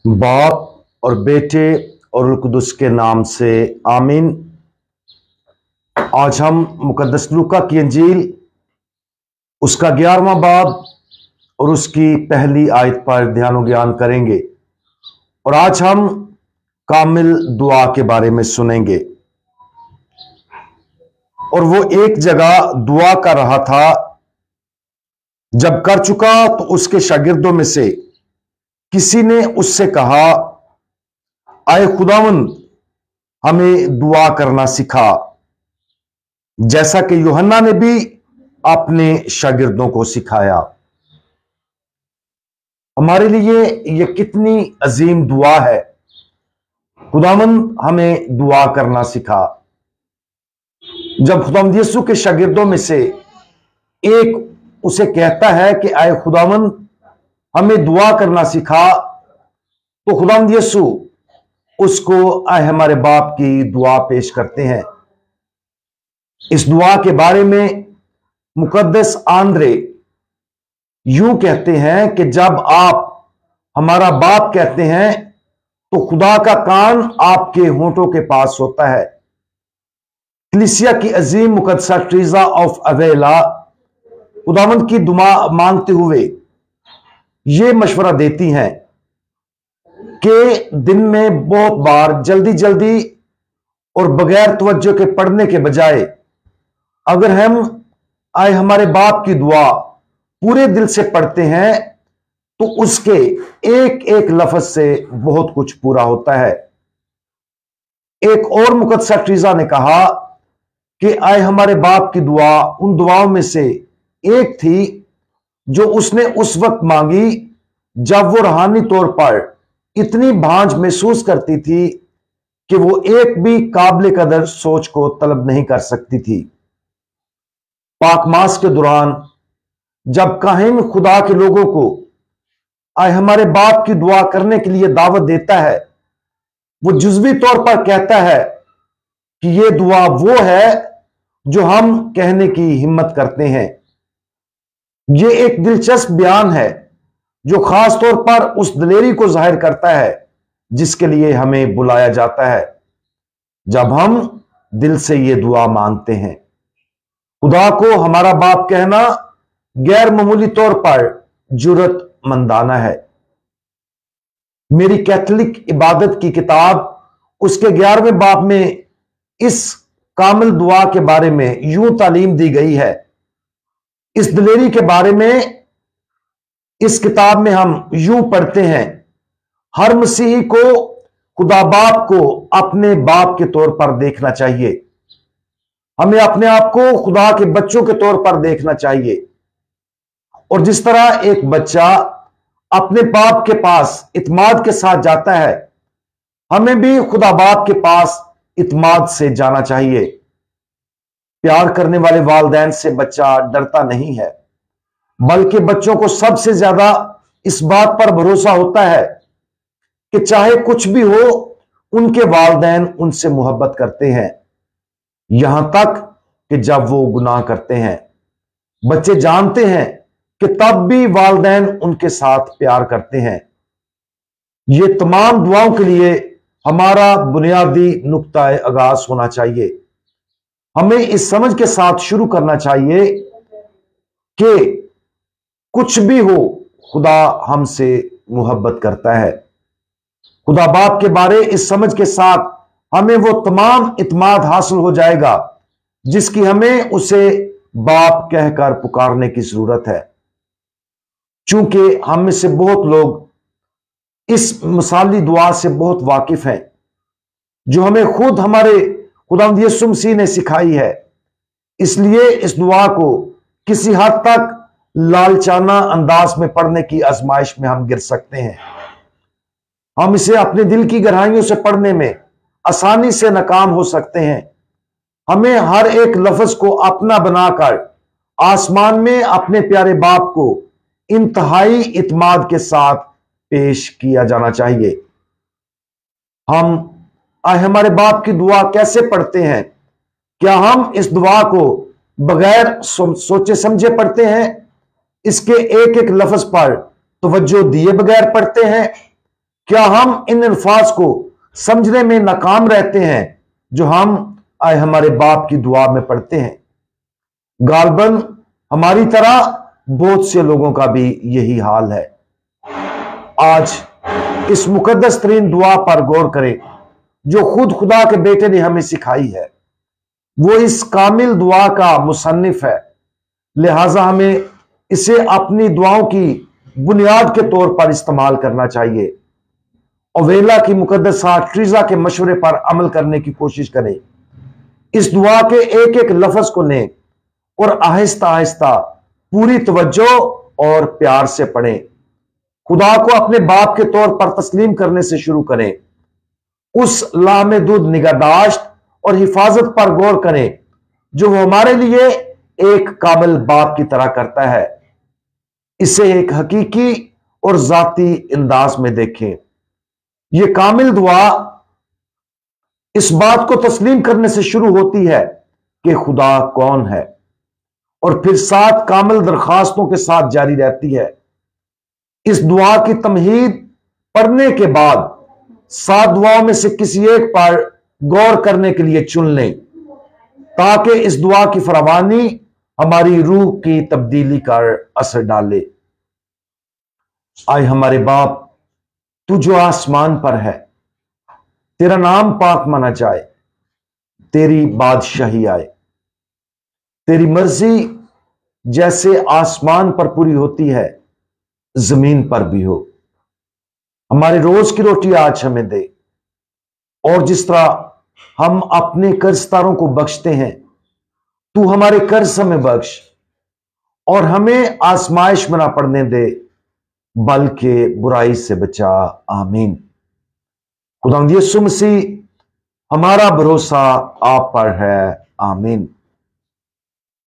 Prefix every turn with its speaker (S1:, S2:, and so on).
S1: बाप और बेटे और रूह कुदुस के नाम से आमीन। आज हम मुकद्दस लूका की अंजील उसका 11वां बाब और उसकी पहली आयत पर ध्यान और ज्ञान करेंगे। और आज हम कामिल दुआ के बारे में सुनेंगे। और वो एक जगह दुआ कर रहा था, जब कर चुका तो उसके शागिर्दों में से किसी ने उससे कहा, आए खुदावंद, हमें दुआ करना सिखा, जैसा कि यूहन्ना ने भी अपने शागिर्दों को सिखाया। हमारे लिए यह कितनी अजीम दुआ है। खुदावंद हमें दुआ करना सिखा। जब खुदावंद यीशु के शागिर्दों में से एक उसे कहता है कि आए खुदावंद, हमें दुआ करना सिखा, तो खुदावंद यीशु उसको आए हमारे बाप की दुआ पेश करते हैं। इस दुआ के बारे में मुकद्दस आंद्रे यूं कहते हैं कि जब आप हमारा बाप कहते हैं तो खुदा का कान आपके होंठों के पास होता है। कलीसिया की अजीम मुकद्दसा ट्रीजा ऑफ अवेला खुदावंद की दुआ मांगते हुए ये मशवरा देती हैं कि दिन में बहुत बार जल्दी जल्दी और बगैर तवज्जो के पढ़ने के बजाय अगर हम आए हमारे बाप की दुआ पूरे दिल से पढ़ते हैं तो उसके एक एक लफ्ज से बहुत कुछ पूरा होता है। एक और मुकद्दसा ट्रीजा ने कहा कि आए हमारे बाप की दुआ उन दुआओं में से एक थी जो उसने उस वक्त मांगी जब वो रूहानी तौर पर इतनी भांज महसूस करती थी कि वो एक भी काबिल कदर सोच को तलब नहीं कर सकती थी। पाक मास के दौरान जब काहिन खुदा के लोगों को आए हमारे बाप की दुआ करने के लिए दावत देता है, वो जुज़वी तौर पर कहता है कि ये दुआ वो है जो हम कहने की हिम्मत करते हैं। ये एक दिलचस्प बयान है जो खास तौर पर उस दिलेरी को जाहिर करता है जिसके लिए हमें बुलाया जाता है जब हम दिल से ये दुआ मांगते हैं। खुदा को हमारा बाप कहना गैर मामूली तौर पर जुर्रतमंदाना है। मेरी कैथोलिक इबादत की किताब उसके 11वें बाब में इस कामिल दुआ के बारे में यूं तालीम दी गई है। इस दिलेरी के बारे में इस किताब में हम यूं पढ़ते हैं, हर मसीही को खुदा बाप को अपने बाप के तौर पर देखना चाहिए। हमें अपने आप को खुदा के बच्चों के तौर पर देखना चाहिए। और जिस तरह एक बच्चा अपने बाप के पास इत्माद के साथ जाता है, हमें भी खुदा बाप के पास इत्माद से जाना चाहिए। प्यार करने वाले वालिदैन से बच्चा डरता नहीं है, बल्कि बच्चों को सबसे ज्यादा इस बात पर भरोसा होता है कि चाहे कुछ भी हो, उनके वालिदैन उनसे मोहब्बत करते हैं, यहां तक कि जब वो गुनाह करते हैं। बच्चे जानते हैं कि तब भी वालिदैन उनके साथ प्यार करते हैं। ये तमाम दुआओं के लिए हमारा बुनियादी नुक्ता आगाज होना चाहिए। हमें इस समझ के साथ शुरू करना चाहिए कि कुछ भी हो, खुदा हमसे मोहब्बत करता है। खुदा बाप के बारे इस समझ के साथ हमें वो तमाम इत्माद हासिल हो जाएगा जिसकी हमें उसे बाप कहकर पुकारने की जरूरत है। चूंकि हम में से बहुत लोग इस मिसाली दुआ से बहुत वाकिफ हैं जो हमें खुद हमारे खुदावंद यीशु मसीह ने सिखाई है, इसलिए इस दुआ को किसी हद तक लालचाना अंदाज में पढ़ने की आजमाइश में हम गिर सकते हैं। हम इसे अपने दिल की गहराइयों से पढ़ने में आसानी से नाकाम हो सकते हैं। हमें हर एक लफ्ज को अपना बनाकर आसमान में अपने प्यारे बाप को इंतहाई इत्माद के साथ पेश किया जाना चाहिए। हम हमारे बाप की दुआ कैसे पढ़ते हैं? क्या हम इस दुआ को बगैर सोचे समझे पढ़ते हैं? इसके एक एक लफ्ज पर तवज्जो दिए बगैर पढ़ते हैं? क्या हम इन अल्फाज को समझने में नाकाम रहते हैं जो हम आए हमारे बाप की दुआ में पढ़ते हैं? गालबन हमारी तरह बहुत से लोगों का भी यही हाल है। आज इस मुकद्दस तरीन दुआ पर गौर करें जो खुद खुदा के बेटे ने हमें सिखाई है। वो इस कामिल दुआ का मुसन्निफ है, लिहाजा हमें इसे अपनी दुआओं की बुनियाद के तौर पर इस्तेमाल करना चाहिए। ओवेला की मुकद्दस ट्रीजा के मशवरे पर अमल करने की कोशिश करें। इस दुआ के एक एक लफ्ज को लें और आहिस्ता आहिस्ता पूरी तवज्जो और प्यार से पढ़ें। खुदा को अपने बाप के तौर पर तस्लीम करने से शुरू करें। उस लामहदूद निगाहदाश्त और हिफाजत पर गौर करें जो वो हमारे लिए एक काबिल बाप की तरह करता है। इसे एक हकीकी और जाती अंदाज में देखें। यह कामिल दुआ इस बात को तस्लीम करने से शुरू होती है कि खुदा कौन है, और फिर 7 कामिल दरखास्तों के साथ जारी रहती है। इस दुआ की तमहीद पढ़ने के बाद 7 दुआओं में से किसी एक पर गौर करने के लिए चुन लें ताकि इस दुआ की फरावानी हमारी रूह की तब्दीली कर असर डाले। आए हमारे बाप, तू जो आसमान पर है, तेरा नाम पाक माना जाए, तेरी बादशाही आए, तेरी मर्जी जैसे आसमान पर पूरी होती है जमीन पर भी हो। हमारे रोज की रोटी आज हमें दे, और जिस तरह हम अपने कर्जदारों को बख्शते हैं, तू हमारे कर्ज हमें बख्श, और हमें आजमाइश में ना पड़ने दे, बल्कि बुराई से बचा। आमीन। खुदावंद यीशु मसीह, हमारा भरोसा आप पर है। आमीन।